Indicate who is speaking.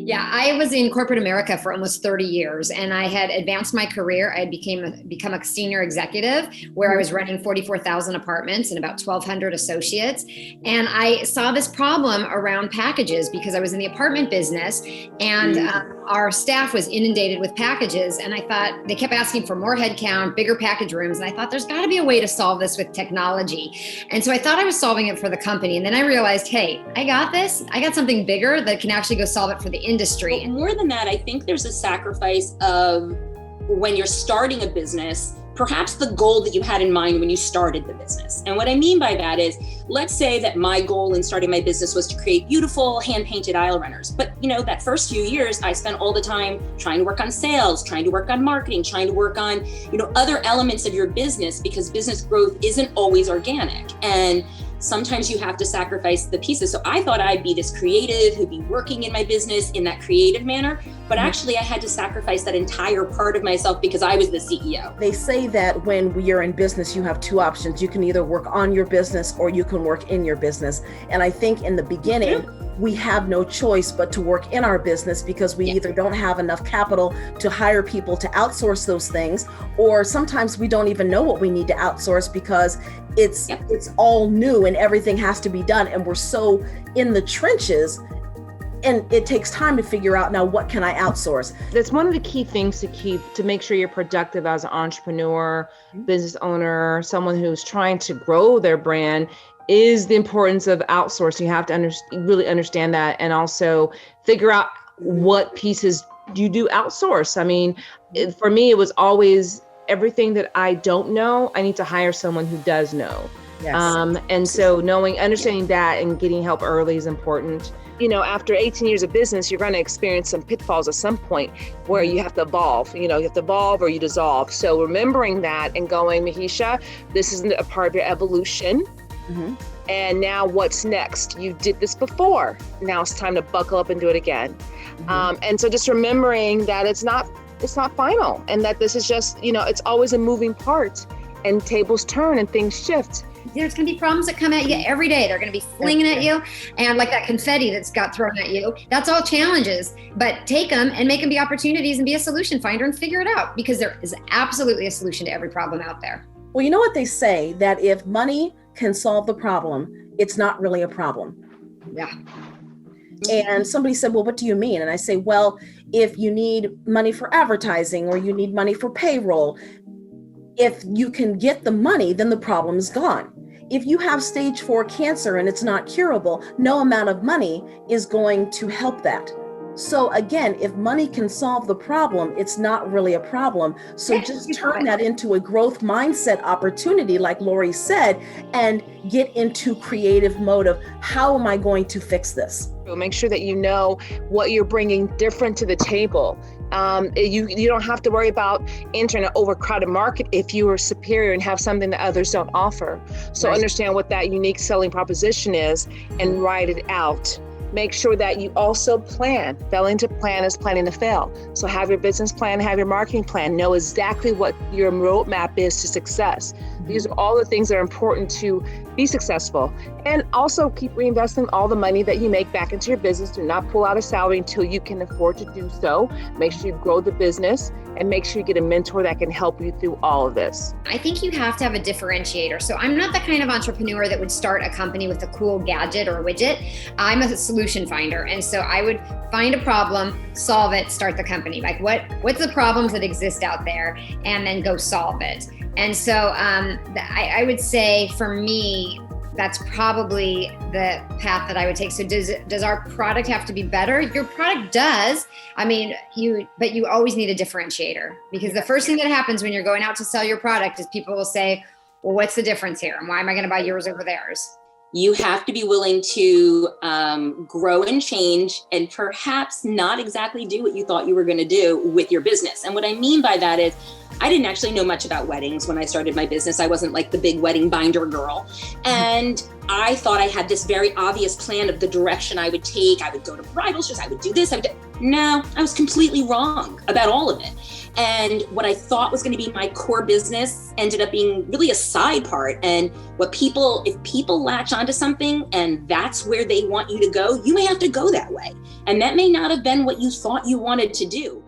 Speaker 1: Yeah, I was in corporate America for almost 30 years and I had advanced my career. I had become a senior executive where I was running 44,000 apartments and about 1,200 associates. And I saw this problem around packages because I was in the apartment business and our staff was inundated with packages. And I thought they kept asking for more headcount, bigger package rooms. And I thought there's got to be a way to solve this with technology. And so I thought I was solving it for the company. And then I realized, hey, I got this. I got something bigger that can actually go solve it for the industry.
Speaker 2: But more than that, I think there's a sacrifice of when you're starting a business, perhaps the goal that you had in mind when you started the business. And what I mean by that is, let's say that my goal in starting my business was to create beautiful hand-painted aisle runners. But that first few years, I spent all the time trying to work on sales, trying to work on marketing, trying to work on, other elements of your business, because business growth isn't always organic. And sometimes you have to sacrifice the pieces. So I thought I'd be this creative who'd be working in my business in that creative manner, but actually I had to sacrifice that entire part of myself because I was the CEO.
Speaker 3: They say that when you're in business, you have two options. You can either work on your business or you can work in your business. And I think in the beginning, we have no choice but to work in our business because we either don't have enough capital to hire people to outsource those things, or sometimes we don't even know what we need to outsource because it's all new and everything has to be done. And we're so in the trenches and it takes time to figure out, now what can I outsource?
Speaker 4: That's one of the key things to make sure you're productive as an entrepreneur, business owner, someone who's trying to grow their brand, is the importance of outsourcing. You have to really understand that, and also figure out what pieces you do outsource. I mean, for me, it was always everything that I don't know, I need to hire someone who does know.
Speaker 3: Yes.
Speaker 4: And so understanding that and getting help early is important. After 18 years of business, you're going to experience some pitfalls at some point where you have to evolve. You have to evolve or you dissolve. So remembering that and going, Mahisha, this isn't a part of your evolution. And now what's next? You did this before. Now it's time to buckle up and do it again. And so just remembering that it's not final, and that this is just, it's always a moving part, and tables turn and things shift.
Speaker 1: There's going to be problems that come at you every day. They're going to be flinging at you, and like that confetti that's got thrown at you. That's all challenges, but take them and make them be opportunities and be a solution finder and figure it out, because there is absolutely a solution to every problem out there.
Speaker 3: Well, you know what they say, that if money can solve the problem, it's not really a problem.
Speaker 1: Yeah.
Speaker 3: And somebody said, well, what do you mean? And I say, well, if you need money for advertising or you need money for payroll, if you can get the money, then the problem is gone. If you have stage 4 cancer and it's not curable, no amount of money is going to help that. So again, if money can solve the problem, it's not really a problem. So just turn that into a growth mindset opportunity, like Lori said, and get into creative mode of, how am I going to fix this?
Speaker 4: Make sure that you know what you're bringing different to the table. You don't have to worry about entering an overcrowded market if you are superior and have something that others don't offer. So understand what that unique selling proposition is and write it out. Make sure that you also plan. Failing to plan is planning to fail. So have your business plan, have your marketing plan, know exactly what your roadmap is to success. These are all the things that are important to be successful. And also keep reinvesting all the money that you make back into your business. Do not pull out a salary until you can afford to do so. Make sure you grow the business and make sure you get a mentor that can help you through all of this.
Speaker 1: I think you have to have a differentiator. So I'm not the kind of entrepreneur that would start a company with a cool gadget or widget. I'm a solution finder. And so I would find a problem, solve it, start the company. Like what's the problems that exist out there, and then go solve it. And so I would say for me, that's probably the path that I would take. So does our product have to be better? Your product does. I mean, but you always need a differentiator, because the first thing that happens when you're going out to sell your product is people will say, well, what's the difference here? And why am I going to buy yours over theirs?
Speaker 2: You have to be willing to grow and change, and perhaps not exactly do what you thought you were going to do with your business. And what I mean by that is, I didn't actually know much about weddings when I started my business. I wasn't like the big wedding binder girl. And I thought I had this very obvious plan of the direction I would take. I would go to bridal shows, I would do this, No, I was completely wrong about all of it. And what I thought was going to be my core business ended up being really a side part. And if people latch onto something and that's where they want you to go, you may have to go that way. And that may not have been what you thought you wanted to do.